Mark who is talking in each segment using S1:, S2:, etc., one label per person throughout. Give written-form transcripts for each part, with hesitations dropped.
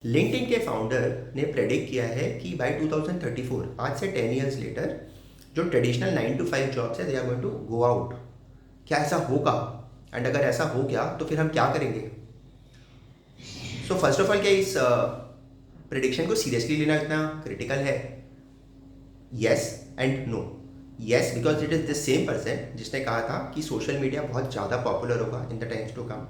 S1: LinkedIn के founder ने predict किया है कि बाय 2034 आज से 10 इयर्स लेटर जो ट्रेडिशनल 9 to 5 जॉब्स है they are going to go out. क्या ऐसा होगा? एंड अगर ऐसा हो गया तो फिर हम क्या करेंगे? सो फर्स्ट ऑफ ऑल, क्या इस प्रिडिक्शन को सीरियसली लेना इतना क्रिटिकल है? Yes and no. Yes, because it is the same person जिसने कहा था कि सोशल मीडिया बहुत ज़्यादा पॉपुलर होगा in the times to come,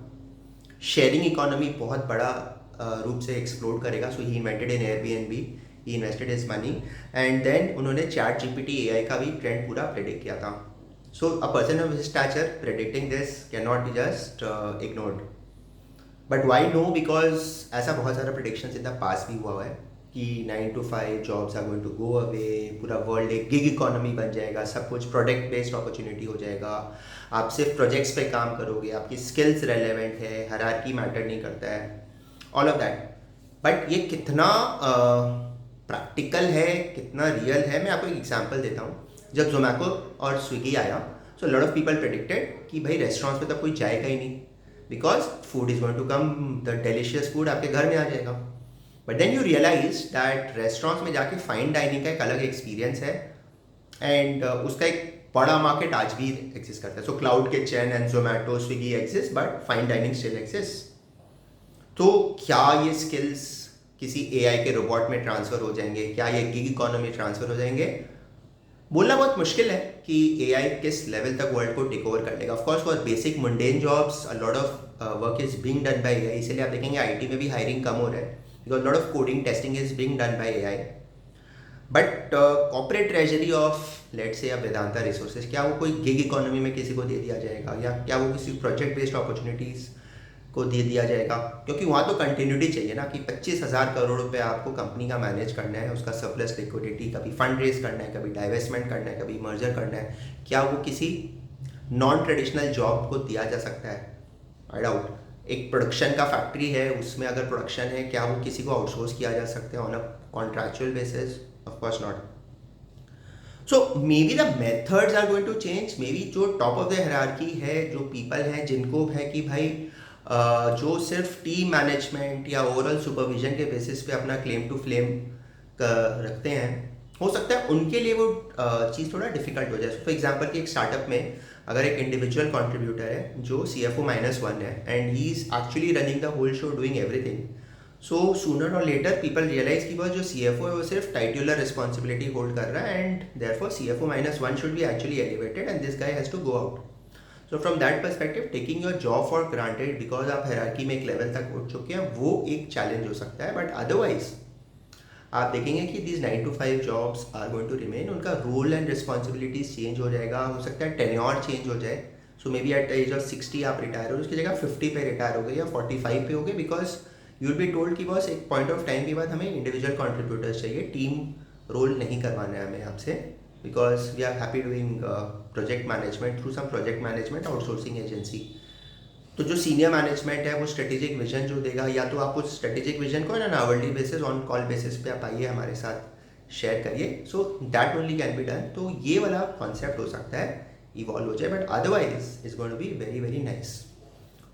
S1: sharing economy बहुत बड़ा रूप से एक्सप्लोर करेगा। So he invented in Airbnb, he invested his money and then उन्होंने चैट जीपीटी एआई का भी ट्रेंड पूरा प्रेडिक्ट किया था। So a person of his stature predicting this can not be just ignored. But why no? Because ऐसा बहुत सारा prediction in the पास भी हुआ है कि 9 to 5 jobs are going to go away, पूरा वर्ल्ड एक गिग इकोनॉमी बन जाएगा, सब कुछ प्रोडक्ट बेस्ड अपॉर्चुनिटी हो जाएगा, आप सिर्फ प्रोजेक्ट्स पे काम करोगे, आपकी स्किल्स रेलेवेंट है, हायरार्की मैटर नहीं करता है, ऑल ऑफ दैट। बट ये कितना प्रैक्टिकल है, कितना रियल है, मैं आपको एक एग्जांपल देता हूँ। जब जोमेटो और स्विगी आया, so lot of people predicted कि भाई रेस्टोरेंट्स में तब कोई जाएगा ही नहीं, because food is going to come, the delicious food आपके घर में आ जाएगा। But then you realise that restaurants में जाके फाइन डाइनिंग का एक अलग एक्सपीरियंस है एंड उसका एक बड़ा मार्केट आज भी एग्जिस्ट करता है। So cloud kitchen and Zomato Swiggy exist, but fine dining still exist. तो क्या ये स्किल्स किसी एआई के रोबोट में ट्रांसफ़र हो जाएंगे? क्या ये गिग इकोनॉमी ट्रांसफ़र हो जाएंगे? बोलना बहुत मुश्किल है कि एआई किस लेवल तक वर्ल्ड को टेक ओवर कर लेगा। Of course for basic mundane jobs a lot of work is being done by AI, इसीलिए आप देखेंगे आईटी में भी हायरिंग कम हो रहा है, because lot of coding testing is being done by AI. But corporate treasury of late से या वेदांता रिसोर्सेज, क्या वो कोई गिग इकोनॉमी में किसी को दे दिया जाएगा, या क्या वो किसी प्रोजेक्ट बेस्ड अपॉर्चुनिटीज़ को दे दिया जाएगा? क्योंकि वहाँ तो कंटिन्यूटी चाहिए ना, कि 25,000 करोड़ रुपए आपको कंपनी का मैनेज करना है, उसका सरप्लस लिक्विडिटी, कभी फंड रेज करना है, कभी डाइवेस्टमेंट करना है, कभी मर्जर करना है। क्या वो किसी नॉन ट्रेडिशनल जॉब को दिया जा सकता है? I doubt. एक प्रोडक्शन का फैक्ट्री है, उसमें अगर प्रोडक्शन है, क्या वो किसी को आउटसोर्स किया जा सकता है on a contractual basis? Of course not. So may be the methods are going to change. Maybe जो टॉप ऑफ द हायरार्की है, जो पीपल हैं जिनको है कि भाई जो सिर्फ टीम मैनेजमेंट या ओवरऑल सुपरविजन के बेसिस पे अपना क्लेम टू फ्लेम रखते हैं, हो सकता है उनके लिए वो चीज़ थोड़ा डिफिकल्ट हो जाए। फॉर एग्जांपल कि एक स्टार्टअप में अगर एक इंडिविजुअल कंट्रीब्यूटर है जो CFO-1 है and he is actually running the whole show, doing everything, so sooner और लेटर पीपल रियलाइज कि वो जो CFO है वो सिर्फ टाइटुलर रिस्पॉन्सिबिलिटी होल्ड कर रहा है and therefore CFO-1 should be actually elevated and this guy has to go out. So from that perspective, taking your job for granted because आप हायरार्की में एक लेवल तक उठ चुके हैं, वो एक चैलेंज हो सकता है। बट अदरवाइज आप देखेंगे कि these 9 to 5 jobs are going to remain. उनका रोल एंड रिस्पॉन्सिबिलिटीज चेंज हो जाएगा, हो सकता है टेन्योर चेंज हो जाए। So may be at the age of 60 आप रिटायर हो, उसकी जगह 50 पे रिटायर हो गए या 45 पे हो गए, because you will be told कि बस एक पॉइंट ऑफ टाइम के बाद हमें इंडिविजुअल कॉन्ट्रीब्यूटर्स चाहिए, टीम रोल नहीं करवाना है हमें आपसे, because we are happy doing project management through some project management outsourcing agency. तो जो सीनियर मैनेजमेंट है वो स्ट्रेटेजिक विजन जो देगा, या तो आप उस स्ट्रेटेजिक विजन को ना hourly basis, on call basis पे आप आइए हमारे साथ शेयर करिए, so that only can be done. तो ये वाला कॉन्सेप्ट हो सकता है इवॉल्व हो जाए, but otherwise is going to be very very nice.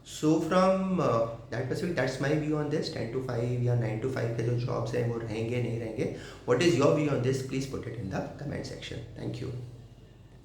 S1: So from that perspective, that's my view on this 10 to 5 या 9 to 5 के जो जॉब्स हैं वो रहेंगे नहीं रहेंगे। What is your view on this? Please put it in the comment section. Thank you.